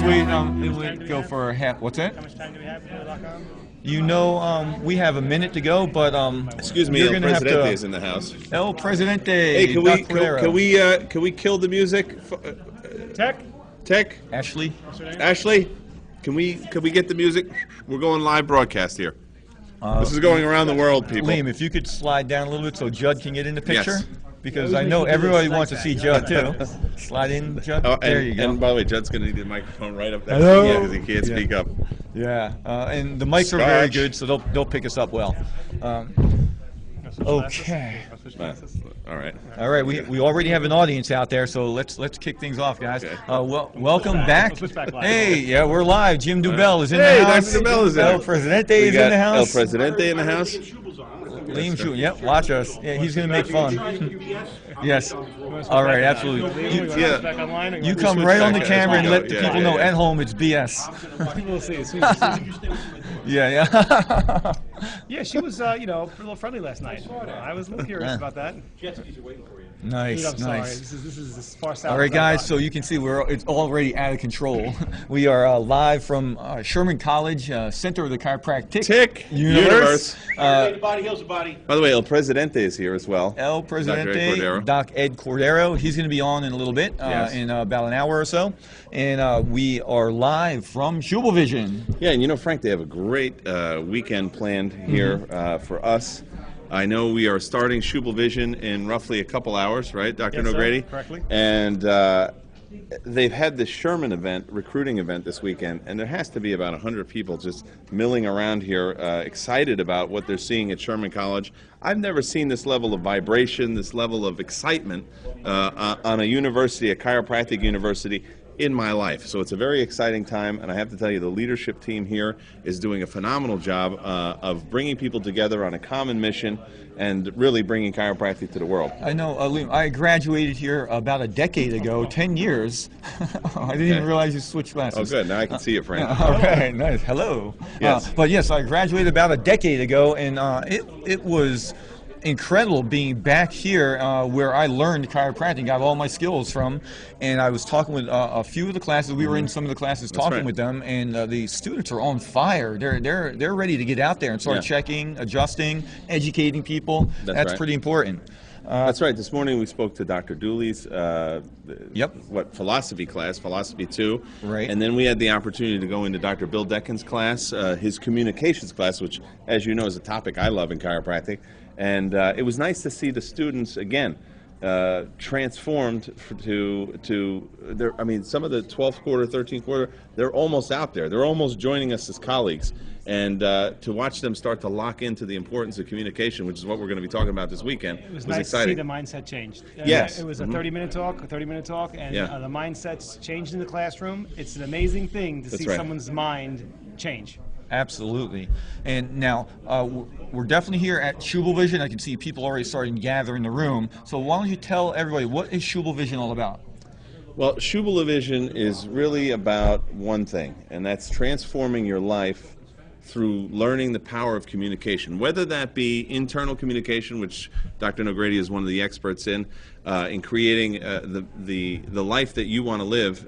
it would go for half. What's that? How much time do we have before we lock on? You know, we have a minute to go, but excuse me, El Presidente is in the house. El Presidente. Hey, can we kill the music? Tech. Ashley. Ashley, can we get the music? We're going live broadcast here. This is going around the world, people. Liam, if you could slide down a little bit so Judd can get in the picture. Yes. Because I know everybody wants to see Judd too. Slide in, Judd. Oh, there you go. And by the way, Judd's going to need the microphone right up there. Hello. Yeah, because he can't speak up. Yeah, and the mics are very good, so they'll pick us up well. Okay. All right. All right. We already have an audience out there, so let's kick things off, guys. Okay. Welcome back. Hey, yeah, we're live. Jim Dubell is in the house. Dr. Dubell is in. El Presidente is in the house. El Presidente in the house. Liam Schubel, yep, watch us. Yeah, he's going to make fun. Yes. All right, absolutely. You come right on the camera and let the people know at home it's BS. We'll see. Yeah. Yeah, she was, a little friendly last night. I was a little curious about that. Nice, Dude, I'm sorry. nice. This is as far south. All right, guys. So you can see it's already out of control. We are live from Sherman College, Center of the Chiropractic Universe. By the way, El Presidente is here as well. El Presidente, Doc Ed Cordero. He's going to be on in a little bit, in about an hour or so. And we are live from Schubel Vision. Yeah, and Frank, they have a great weekend planned here for us. I know we are starting Schubel Vision in roughly a couple hours, right, Dr. Nogrady? Sir, correctly. And they've had this Sherman event, recruiting event this weekend, and there has to be about 100 people just milling around here, excited about what they're seeing at Sherman College. I've never seen this level of vibration, this level of excitement on a university, a chiropractic university, in my life. So it's a very exciting time, and I have to tell you, the leadership team here is doing a phenomenal job of bringing people together on a common mission and really bringing chiropractic to the world. I know, Liam, I graduated here about a decade ago, 10 years. I didn't even realize you switched glasses. Oh, good. Now I can see it, Frank. All right, nice. Hello. Yes. But yes, I graduated about a decade ago, and it was incredible being back here where I learned chiropractic, got all my skills from, and I was talking with a few of the classes. We were in some of the classes talking with them, and the students are on fire. They're ready to get out there and start checking, adjusting, educating people. That's pretty important. That's right. This morning we spoke to Dr. Dooley's philosophy class, Philosophy 2. Right. And then we had the opportunity to go into Dr. Bill Deckin's class, his communications class, which, as you know, is a topic I love in chiropractic. And it was nice to see the students, again, transformed to their, I mean, some of the 12th quarter, 13th quarter, they're almost out there. They're almost joining us as colleagues. And to watch them start to lock into the importance of communication, which is what we're going to be talking about this weekend, was nice exciting. To see the mindset change. Yes. It was a 30-minute talk, and the mindset's changed in the classroom. It's an amazing thing to see someone's mind change. Absolutely. And now, we're definitely here at Schubel Vision. I can see people already starting to gather in the room. So why don't you tell everybody, what is Schubel Vision all about? Well, Schubel Vision is really about one thing, and that's transforming your life through learning the power of communication, whether that be internal communication, which Dr. Nogrady is one of the experts in creating the life that you want to live,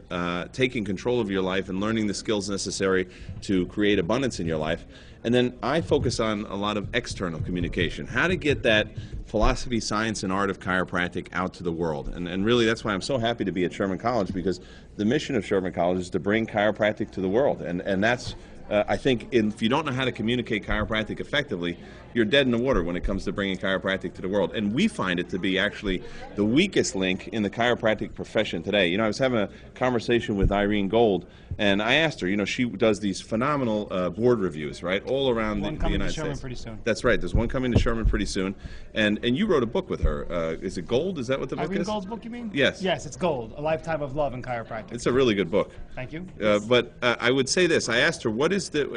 taking control of your life and learning the skills necessary to create abundance in your life. And then I focus on a lot of external communication, how to get that philosophy, science, and art of chiropractic out to the world. And really that's why I'm so happy to be at Sherman College, because the mission of Sherman College is to bring chiropractic to the world. And that's I think if you don't know how to communicate chiropractic effectively, you're dead in the water when it comes to bringing chiropractic to the world. And we find it to be actually the weakest link in the chiropractic profession today. I was having a conversation with Irene Gold, and I asked her, she does these phenomenal board reviews, right, all around the United States. Pretty soon. That's right. There's one coming to Sherman pretty soon. And you wrote a book with her. Is it Gold? Is that what the book is? Irene Gold's book, you mean? Yes. Yes, it's Gold, A Lifetime of Love in Chiropractic. It's a really good book. Thank you. But I would say this. I asked her,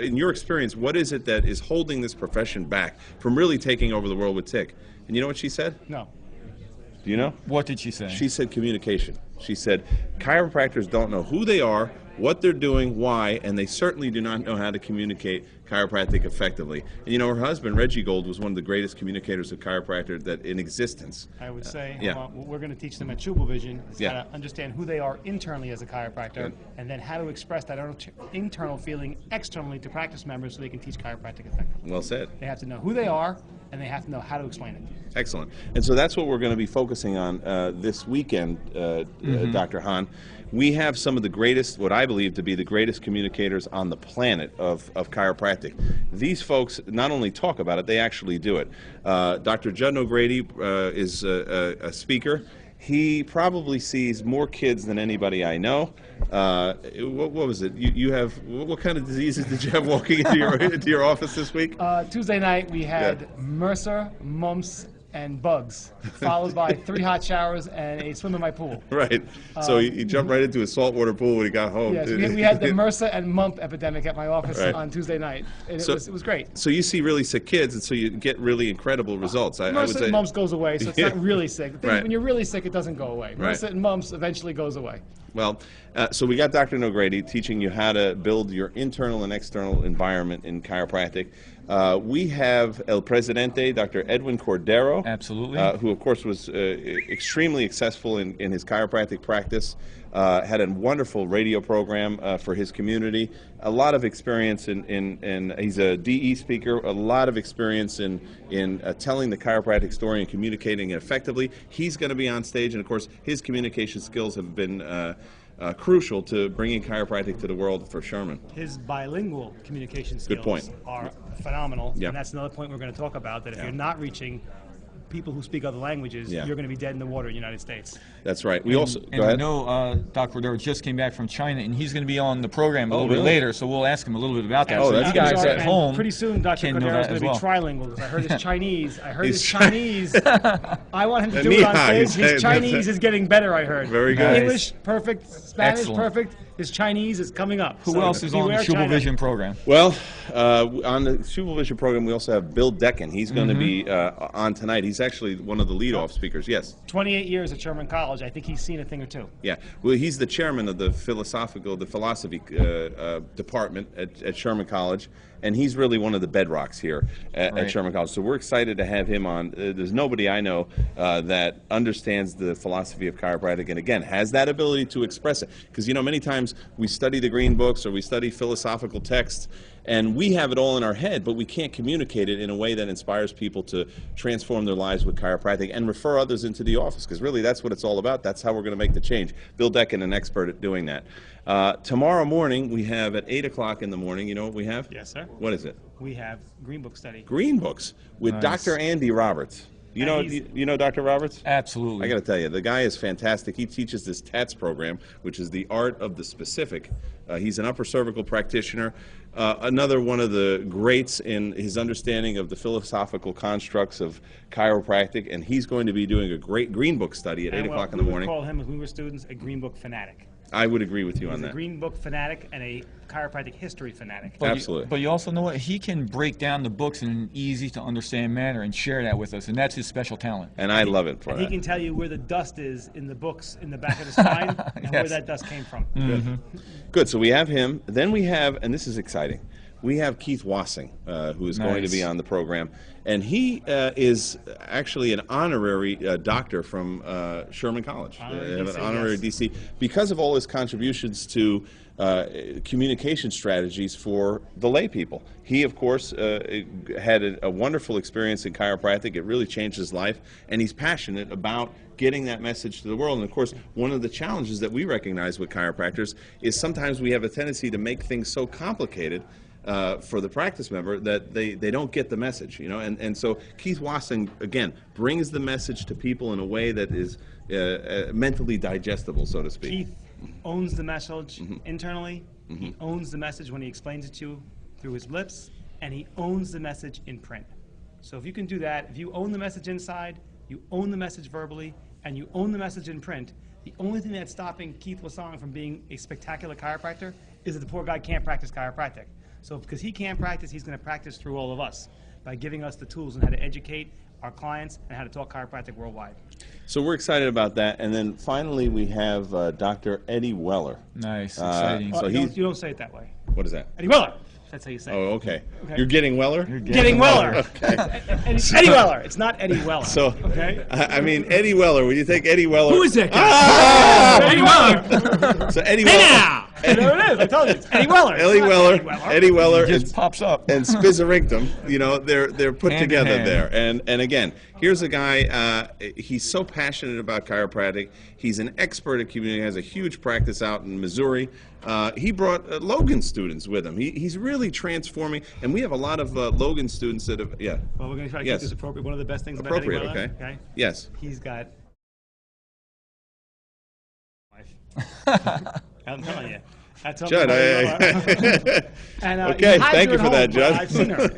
in your experience, what is it that is holding this profession back from really taking over the world with TIC? And you know what she said? No. Do you know? What did she say? She said communication. She said, chiropractors don't know who they are, what they're doing, why, and they certainly do not know how to communicate chiropractic effectively. And you know, her husband, Reggie Gold, was one of the greatest communicators of chiropractor that in existence. I would say yeah. what we're going to teach them at Schubel Vision is Yeah. how to understand who they are internally as a chiropractor, Good. and then how to express that internal feeling externally to practice members so they can teach chiropractic effectively. Well said. They have to know who they are, and they have to know how to explain it. Excellent. And so that's what we're going to be focusing on this weekend, Dr. Hahn. We have some of the greatest, what I believe to be the greatest communicators on the planet of chiropractic. These folks not only talk about it, they actually do it. Dr. Judd Nogrady is a speaker. He probably sees more kids than anybody I know. What was it? You have, what kind of diseases did you have walking into your office this week? Tuesday night we had MRSA, mumps, and bugs, followed by 3 hot showers and a swim in my pool. Right. So he jumped right into a saltwater pool when he got home. Yes, we had the MRSA and mump epidemic at my office Right. on Tuesday night. And it was great. So you see really sick kids, and so you get really incredible results. I would MRSA say and mumps goes away, so it's not really sick. The thing is, Right. when you're really sick, it doesn't go away. Right. MRSA and mumps eventually goes away. Well, so we got Dr. Nogrady teaching you how to build your internal and external environment in chiropractic. We have El Presidente, Dr. Edwin Cordero. Absolutely. Who, of course, was extremely successful in his chiropractic practice. Had a wonderful radio program for his community. A lot of experience in he's a DE speaker, a lot of experience in telling the chiropractic story and communicating it effectively. He's going to be on stage, and of course, his communication skills have been crucial to bringing chiropractic to the world for Sherman. His bilingual communication Good point. skills are phenomenal, Yeah. and that's another point we're going to talk about, that if Yeah. you're not reaching people who speak other languages, Yeah. you're going to be dead in the water in the United States. That's right. We also And go I ahead. know Dr. Cordero just came back from China, and he's going to be on the program a little bit really? later, so we'll ask him a little bit about that. Oh, so that's you guys good. at And home pretty soon, Dr. can know Cordero is that going as to well. be trilingual, because I heard his Chinese. I heard He's his Chinese. I want him to do it on Nihai, stage. His Chinese is getting better, I heard. Very good. English, perfect. Spanish, Excellent. perfect. His Chinese is coming up. Who So else is on the beware Schubel China. Vision program? Well, on the Schubel Vision program, we also have Bill Decken. He's going to be on tonight. He's actually one of the lead-off speakers. Yes. 28 years at Sherman College. I think he's seen a thing or two. Yeah. Well, he's the chairman of the philosophy department at Sherman College, and he's really one of the bedrocks here at Sherman College. So we're excited to have him on. There's nobody I know that understands the philosophy of chiropractic, and again, has that ability to express it. Because, you know, many times we study the green books or we study philosophical texts, and we have it all in our head, but we can't communicate it in a way that inspires people to transform their lives with chiropractic and refer others into the office, because really that's what it's all about. That's how we're going to make the change. Bill Decken, an expert at doing that. Tomorrow morning, we have at 8 o'clock in the morning, you know what we have? Yes, sir. What is it? We have Green Book study. Green Books with Nice. Dr. Andy Roberts. You know, And he's- you know Dr. Roberts? Absolutely. I got to tell you, the guy is fantastic. He teaches this TATS program, which is the art of the specific. He's an upper cervical practitioner, another one of the greats in his understanding of the philosophical constructs of chiropractic, and he's going to be doing a great Green Book study at 8 o'clock in the morning. We would call him, as we were students, a Green Book fanatic. I would agree with you on He's a that. Green Book fanatic and a chiropractic history fanatic. But Absolutely. but you also know what? He can break down the books in an easy to understand manner and share that with us, and that's his special talent. And I love it for And he that. can tell you where the dust is in the books in the back of the spine and where Yes. that dust came from. Good. So we have him. Then we have, and this is exciting, we have Keith Wassing, who is going to Nice. be on the program. And he is actually an honorary doctor from Sherman College. Honorary They have an DC, honorary yes. DC because of all his contributions to communication strategies for the lay people. He, of course, had a wonderful experience in chiropractic. It really changed his life, and he's passionate about getting that message to the world. And of course, one of the challenges that we recognize with chiropractors is sometimes we have a tendency to make things so complicated for the practice member that they don't get the message, you know. And so Keith Wassing, again, brings the message to people in a way that is mentally digestible, so to speak. Keith owns the message internally. He owns the message when he explains it to you through his lips, and he owns the message in print. So if you can do that, if you own the message inside, you own the message verbally, and you own the message in print, the only thing that's stopping Keith Wassing from being a spectacular chiropractor is that the poor guy can't practice chiropractic. So because he can't practice, he's going to practice through all of us. by giving us the tools on how to educate our clients and how to talk chiropractic worldwide. So we're excited about that. And then finally we have Dr. Eddie Weller. Nice, exciting. So you don't say it that way. What is that? Eddie Weller. That's how you say it. Oh, okay. You're getting Weller? Getting Weller. Okay. Eddie Weller. It's not Eddie Weller. So, okay. I mean, Eddie Weller, when you think Eddie Weller. Who is that guy? Ah! Eddie Weller. So Eddie Hey Weller. now! There it is. I told you. It's Eddie Weller. Eddie Weller. It just pops up. And Spizzerinctum, you know, they're put Hand in together hand. there. And again, here's a guy, he's so passionate about chiropractic. He's an expert at community, has a huge practice out in Missouri. He brought Logan students with him. He's really transforming, and we have a lot of Logan students that have, yeah. Well, we're going to try to Yes. keep this appropriate. One of the best things about Eddie Appropriate, Weller, okay. Yes. He's got wife. I'm telling you. That's Judd, and, okay, he hides thank her you at for that, home, Judd. I've seen her.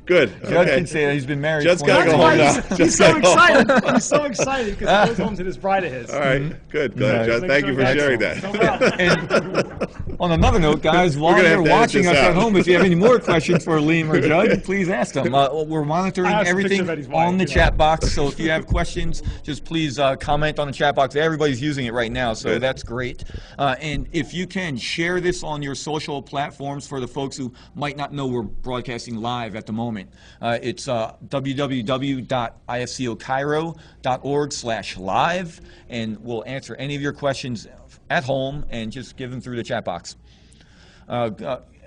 Good. Judd Okay. can say that he's been married. Judd's gotta 20 go home years. now. He's Just so gotta go home. excited. He's so excited because he goes home to this bride of his. All right, good. Go ahead, Nice. Judd. Thank you for sharing So that. well. On another note, guys, while gonna have you're to edit watching this us out. at home, if you have any more questions for Liam or Judd, please ask them. We're monitoring I have some everything picture of Eddie's wife, on the you know. chat box, so if you have questions, just please comment on the chat box. Everybody's using it right now, so Good. that's great. And if you can, share this on your social platforms for the folks who might not know we're broadcasting live at the moment. It's www.ifcochiro.org/live, and we'll answer any of your questions at home and just give them through the chat box.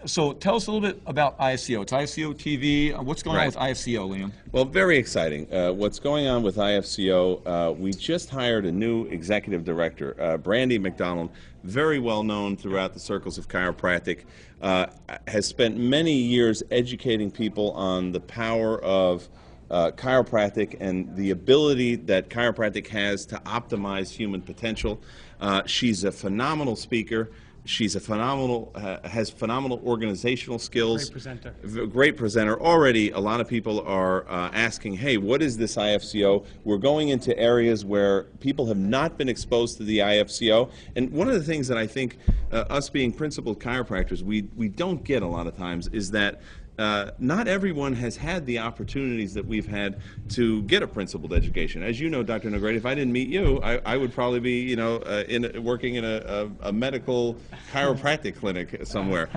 So tell us a little bit about IFCO. It's IFCO-TV. What's going on with IFCO, Liam? Well, very exciting. What's going on with IFCO, we just hired a new executive director, Brandy McDonald, very well known throughout the circles of chiropractic, has spent many years educating people on the power of chiropractic and the ability that chiropractic has to optimize human potential. She's a phenomenal speaker. She's a phenomenal, has phenomenal organizational skills. Great presenter. Great presenter. Already, a lot of people are asking, hey, what is this IFCO? We're going into areas where people have not been exposed to the IFCO. And one of the things that I think us being principled chiropractors, we don't get a lot of times is that not everyone has had the opportunities that we've had to get a principled education. As you know, Dr. Nogrady, if I didn't meet you, I would probably be, you know, working in a medical chiropractic clinic somewhere.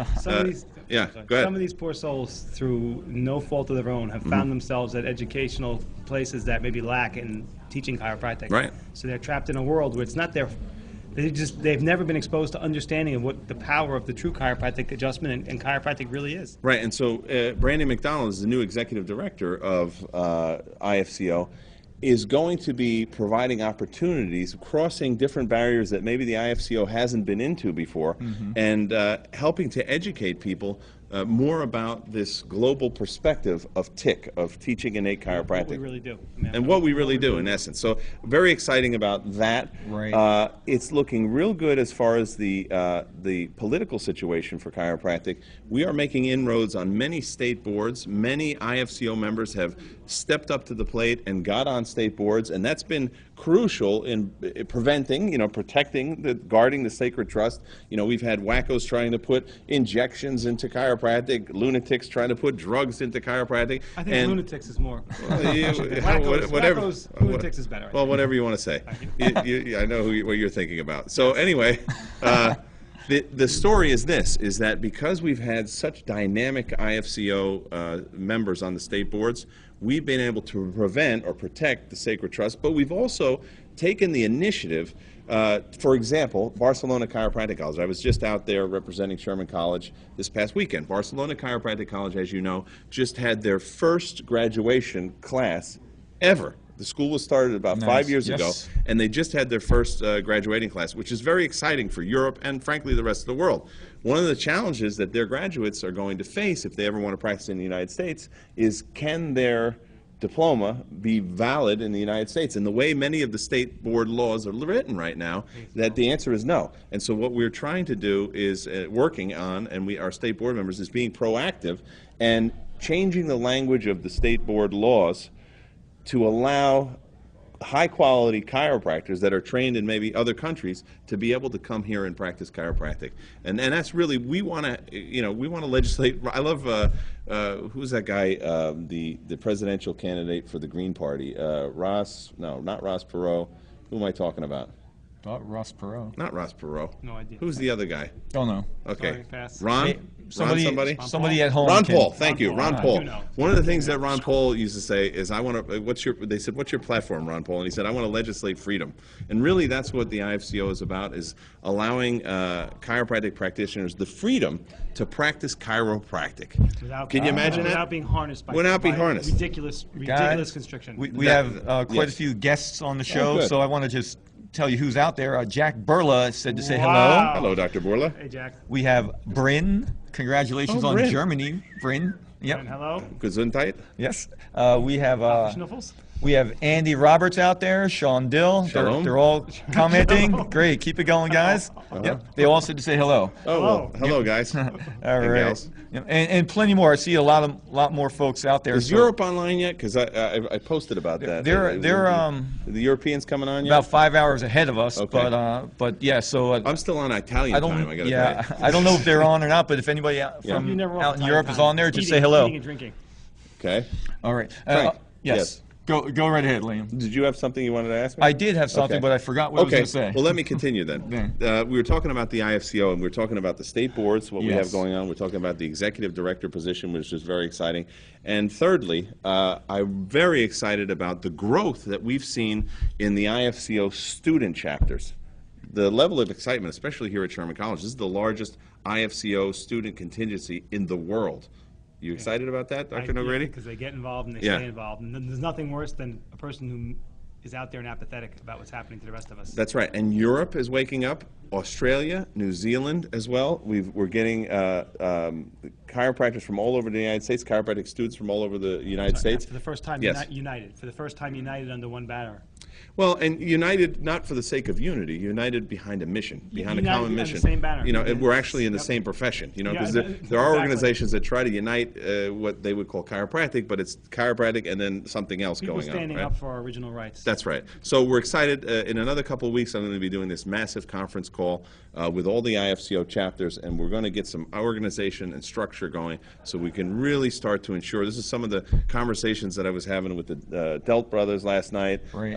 Yeah, go ahead. Some of these poor souls, through no fault of their own, have found themselves at educational places that maybe lack in teaching chiropractic. Right. So they're trapped in a world where it's not their. They've never been exposed to understanding of what the power of the true chiropractic adjustment and chiropractic really is. Right, and so Brandy McDonald is the new executive director of IFCO, is going to be providing opportunities, crossing different barriers that maybe the IFCO hasn't been into before, and helping to educate people more about this global perspective of TIC, of teaching innate chiropractic. What we really do. And what we really do, in essence. So very exciting about that. Right. It's looking real good as far as the political situation for chiropractic. We are making inroads on many state boards. Many IFCO members have stepped up to the plate and got on state boards, and that's been crucial in preventing, you know, protecting, guarding the sacred trust. You know, we've had wackos trying to put injections into chiropractic, lunatics trying to put drugs into chiropractic. I think lunatics is more. Wackos, lunatics is better. Well, whatever you want to say. I know what you're thinking about. So anyway, the story is this, is that because we've had such dynamic IFCO members on the state boards, we've been able to prevent or protect the sacred trust, but we've also taken the initiative. For example, Barcelona Chiropractic College. I was just out there representing Sherman College this past weekend. Barcelona Chiropractic College, as you know, just had their first graduation class ever. The school was started about 5 years ago, and they just had their first graduating class, which is very exciting for Europe and, frankly, the rest of the world. One of the challenges that their graduates are going to face if they ever want to practice in the United States is, can their diploma be valid in the United States? And the way many of the state board laws are written right now, that the answer is no. And so what we're trying to do is working on, and our state board members, is being proactive and changing the language of the state board laws to allow high-quality chiropractors that are trained in maybe other countries to be able to come here and practice chiropractic, and that's really, we want to, we want to legislate. I love who's that guy, the presidential candidate for the Green Party, not Ross Perot. Who am I talking about? Ross Perot. Not Ross Perot. No idea. Who's the other guy? Don't know. Okay. Sorry, pass. Ron? Somebody at home. Ron can- Paul, thank you, Ron Paul. You know. One of the things that Ron Paul used to say is, they said, what's your platform, Ron Paul? And he said, I want to legislate freedom. And really that's what the IFCO is about, is allowing chiropractic practitioners the freedom to practice chiropractic. Can you imagine that? Without being harnessed by, harnessed. ridiculous Guys, constriction. We have quite a few guests on the show, good. so I want to just tell you who's out there. Jack Burla said to say hello. Wow. Hello, Dr. Burla. Hey, Jack. We have Bryn. Congratulations Oh, on Bryn. Germany, Bryn. Yep. And hello. Gesundheit. Yes. We have Schnuffles. we have Andy Roberts out there, Sean Dill. Shalom. They're all commenting. Great. Keep it going, guys. Yep. They all said to say hello. Oh, well, hello, guys. All And right. gals. Yep. And plenty more. I see a lot more folks out there. Is so Europe online yet? Because I posted about that. They're the Europeans coming on yet? about 5 hours ahead of us. Okay. But yeah. So I'm still on Italian I don't. time. I gotta Yeah. tell you. I don't know if they're on or not. But if anybody out You from never out in off Europe time. is on there, just Eating- say hello. Eating and drinking. Okay. All right. Frank, Yes. yes. Go right ahead, Liam. Did you have something you wanted to ask me? I did have something, Okay. but I forgot what I was Okay. going to say. Well, let me continue then. We were talking about the IFCO, and we were talking about the state boards, what we have Yes. going on. We're talking about the executive director position, which is very exciting. And thirdly, I'm very excited about the growth that we've seen in the IFCO student chapters. The level of excitement, especially here at Sherman College, this is the largest IFCO student contingency in the world. You excited about that, Dr. Nogrady? Because they get involved and they Yeah. stay involved. And there's nothing worse than a person who is out there and apathetic about what's happening to the rest of us. That's right. And Europe is waking up. Australia, New Zealand as well. We're getting chiropractors from all over the United States, chiropractic students from all over the United States. For the first time, Yes. united. For the first time, united under one banner. Well, and united not for the sake of unity, united behind a mission, behind a United common under the mission. same banner. You know, and we're actually in the Yep. same profession. You know, Yeah, because there are exactly. organizations that try to unite what they would call chiropractic, but it's chiropractic and then something else People going on. standing Right? up for our original rights. That's right. So we're excited. In another couple of weeks, I'm going to be doing this massive conference call with all the IFCO chapters, and we're going to get some organization and structure going so we can really start to ensure. This is some of the conversations that I was having with the Delt brothers last night, Right.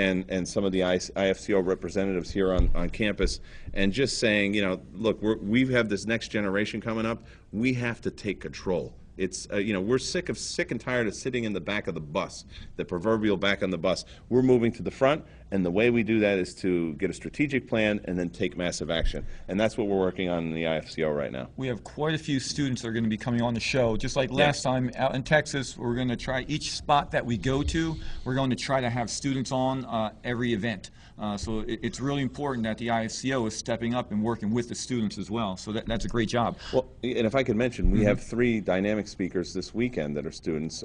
and some of the IFCO representatives here on campus, and just saying, look, we have this next generation coming up. We have to take control. It's we're sick and tired of sitting in the back of the bus, the proverbial back on the bus. We're moving to the front, and the way we do that is to get a strategic plan and then take massive action. And that's what we're working on in the IFCO right now. We have quite a few students that are going to be coming on the show. Just like last time out in Texas, we're going to try each spot that we go to, we're going to try to have students on every event. So it's really important that the IFCO is stepping up and working with the students as well. So that's a great job. Well, and if I could mention, we have 3 dynamic speakers this weekend that are students.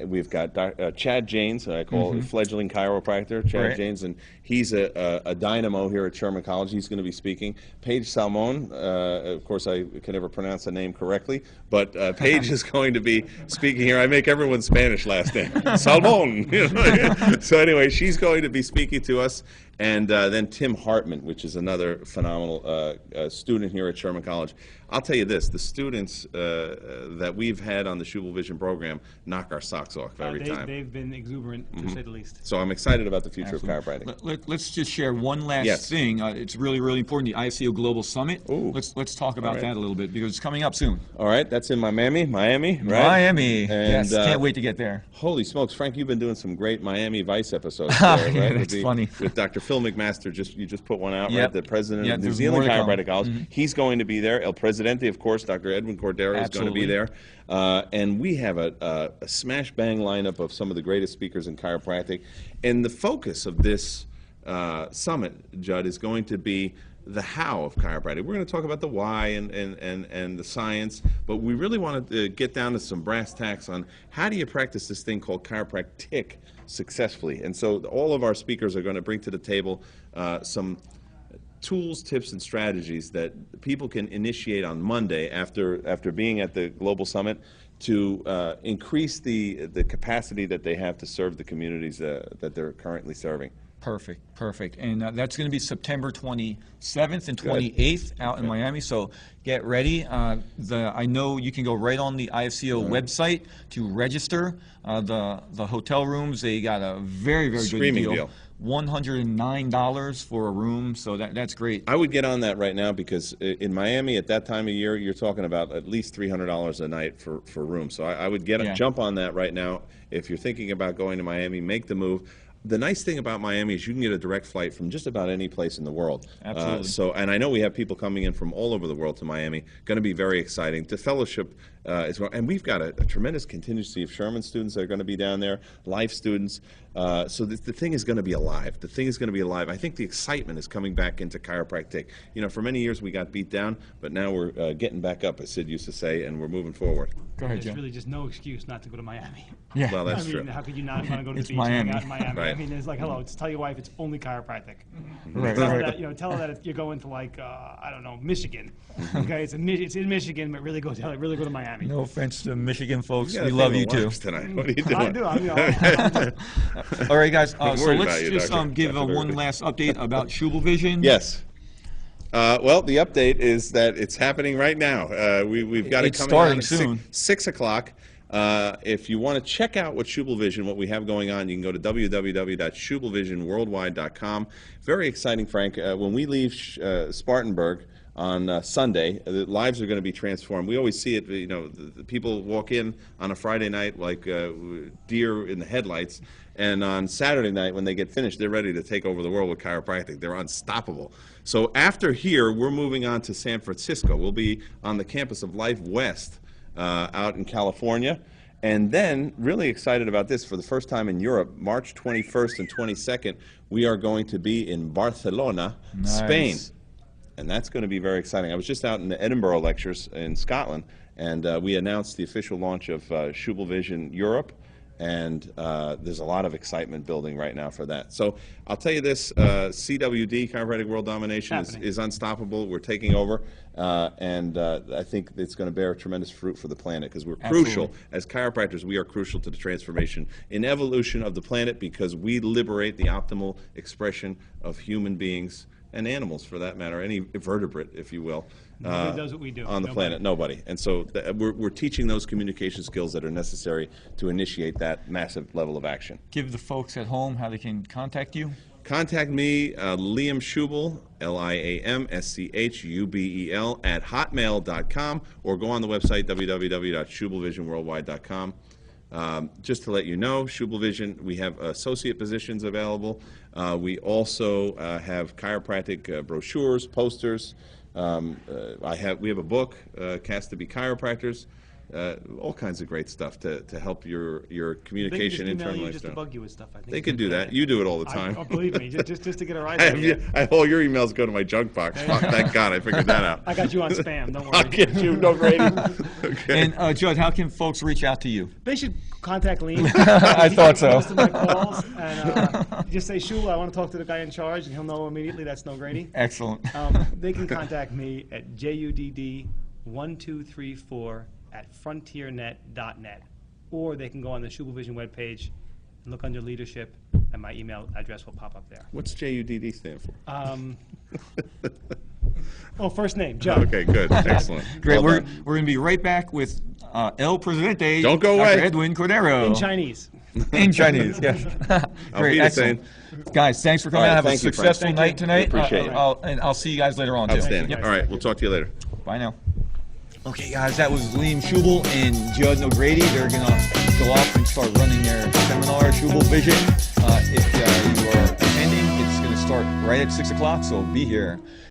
We've got Chad Janes, I call a fledgling chiropractor, Chad Right. Janes, and he's a dynamo here at Sherman College. He's going to be speaking. Paige Salmon, of course I can never pronounce the name correctly, but Paige is going to be speaking here. I make everyone's Spanish last name. Salmon! So anyway, she's going to be speaking to us. And then Tim Hartman, which is another phenomenal student here at Sherman College. I'll tell you this, the students that we've had on the Schubel Vision program knock our socks off every time. They've been exuberant, to say the least. So I'm excited about the future of Absolutely. chiropractic. Let's just share one last Yes. thing. It's really, really important, the IFCO Global Summit. Ooh. Let's talk about right. that a little bit because it's coming up soon. All right, that's in Miami, right? Miami. And, Yes, can't wait to get there. Holy smokes, Frank, you've been doing some great Miami Vice episodes there, right? Yeah, With that's funny. With Dr. Phil McMaster, you just put one out, Yep. right? The president Yep, of New there's Zealand more to come. Chiropractic College. He's going to be there. El Presidente, of course, Dr. Edwin Cordero is going to be Absolutely. there. And we have a smash bang lineup of some of the greatest speakers in chiropractic. And the focus of this summit, Judd, is going to be the how of chiropractic. We're going to talk about the why and the science, but we really want to get down to some brass tacks on how do you practice this thing called chiropractic successfully. And so all of our speakers are going to bring to the table some tools, tips, and strategies that people can initiate on Monday after being at the Global Summit to increase the capacity that they have to serve the communities that they're currently serving. Perfect, perfect. And that's going to be September 27th and 28th out in Miami, so get ready. I know you can go right on the IFCO website to register. The hotel rooms, they got a very, very good deal. $109 for a room, so that's great. I would get on that right now because in Miami at that time of year, you're talking about at least $300 a night for rooms. So I would jump on that right now. If you're thinking about going to Miami, make the move. The nice thing about Miami is you can get a direct flight from just about any place in the world. Absolutely. And I know we have people coming in from all over the world to Miami. Going to be very exciting. To fellowship as well. And we've got a tremendous contingency of Sherman students that are going to be down there, life students. So the thing is going to be alive. The thing is going to be alive. I think the excitement is coming back into chiropractic. You know, for many years we got beat down, but now we're getting back up, as Sid used to say, and we're moving forward. Go ahead, There's Jim. really just no excuse not to go to Miami. Yeah. Well, that's I mean, true. how could you not want to go to It's the beach and hang out in Miami. Miami? Right. I mean, it's like, hello, just tell your wife it's only chiropractic. Right, Tell her right. that, tell her that you're going to like, I don't know, Michigan. Okay, it's in Michigan, but really go to Miami. No offense to Michigan folks, gotta we think love of you too. wives tonight. What are you doing? I do. All right, guys. So worried let's about you, just Doctor. give Dr. one Nogrady. last update about Schubel Vision. Yes. Well, the update is that it's happening right now. We've got It's it coming starting out at soon. 6 o'clock. If you want to check out what Schubel Vision, what we have going on, you can go to www.schubelvisionworldwide.com. Very exciting, Frank. When we leave Spartanburg on Sunday, the lives are going to be transformed. We always see it, the people walk in on a Friday night like deer in the headlights, and on Saturday night when they get finished, they're ready to take over the world with chiropractic. They're unstoppable. So after here, we're moving on to San Francisco. We'll be on the campus of Life West out in California. And then, really excited about this, for the first time in Europe, March 21st and 22nd, we are going to be in Barcelona, Spain. And that's going to be very exciting. I was just out in the Edinburgh lectures in Scotland, and we announced the official launch of Schubel Vision Europe, and there's a lot of excitement building right now for that. So I'll tell you this, CWD, Chiropractic World Domination, is unstoppable. We're taking over, and I think it's going to bear tremendous fruit for the planet, because we're crucial. As chiropractors, we are crucial to the transformation and evolution of the planet, because we liberate the optimal expression of human beings and animals, for that matter, any vertebrate, if you will, Nobody does what we do. on the planet. Nobody. And so we're teaching those communication skills that are necessary to initiate that massive level of action. Give the folks at home how they can contact you. Contact me, Liam Schubel, LIAMSCHUBEL, at hotmail.com, or go on the website, www.schubelvisionworldwide.com. Just to let you know, Schubel Vision, we have associate positions available. We also have chiropractic brochures, posters. We have a book, Cast to be Chiropractors. All kinds of great stuff to help your communication, internal and just to external. bug you with stuff. I think They can do that. You do it all the time. Believe me, just to get it right. All your emails go to my junk box. Thank God I figured that out. I got you on spam. Don't worry. I'll get you, Nogrady. Okay. And Judd, how can folks reach out to you? They should contact Liam. I thought so. Most of my calls, and just say, "Schubel, I want to talk to the guy in charge," and he'll know immediately that's Nogrady. Excellent. They can contact me at judd1234@frontiernet.net, or they can go on the Schubel Vision webpage and look under leadership, and my email address will pop up there. What's JUDD stand for? First name, Judd. Okay, good. Excellent. Great. Well We're done. going to be right back with El Presidente. Don't go Dr. away. Edwin Cordero. In Chinese. In Chinese, yes. Great, be the excellent. Guys, thanks for coming All right, out. Have a thank you, Frank. successful Thank night you. tonight. Appreciate it. I'll see you guys later on, too. Outstanding. Yep. All right, we'll talk to you later. Bye now. Okay, guys, that was Liam Schubel and Judd Nogrady. They're going to go off and start running their seminar, Schubel Vision. If you are attending, it's going to start right at 6 o'clock, so be here.